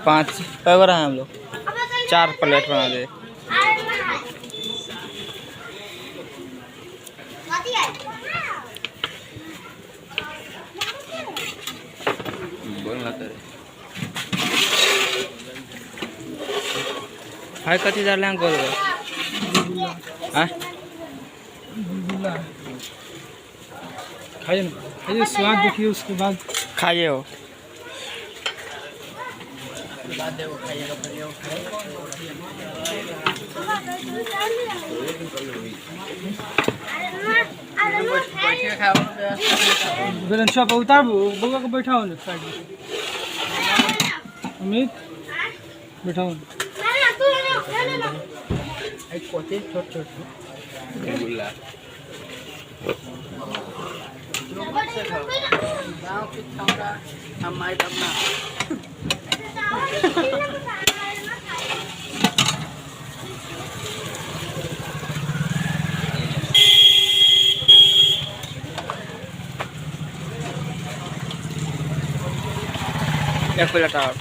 5 कई बार हैं हम लोग 4 प्लेट बना दे। बोलना तेरे हाय कथी डाले हैं गोल हाँ खाइए ना, खाइए, स्वाद देखिए उसके बाद खाइए हो बेलनचा पर उतार बउआ को बैठाओ ना साइड में। अमित बैठाओ ना। छोट छोट एक प्लेट और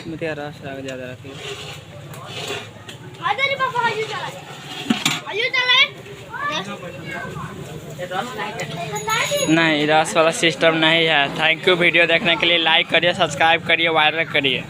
मुझे रस ज़्यादा रखिए। नहीं रस वाला सिस्टम नहीं है। थैंक यू वीडियो देखने के लिए। लाइक करिए, सब्सक्राइब करिए, वायरल करिए।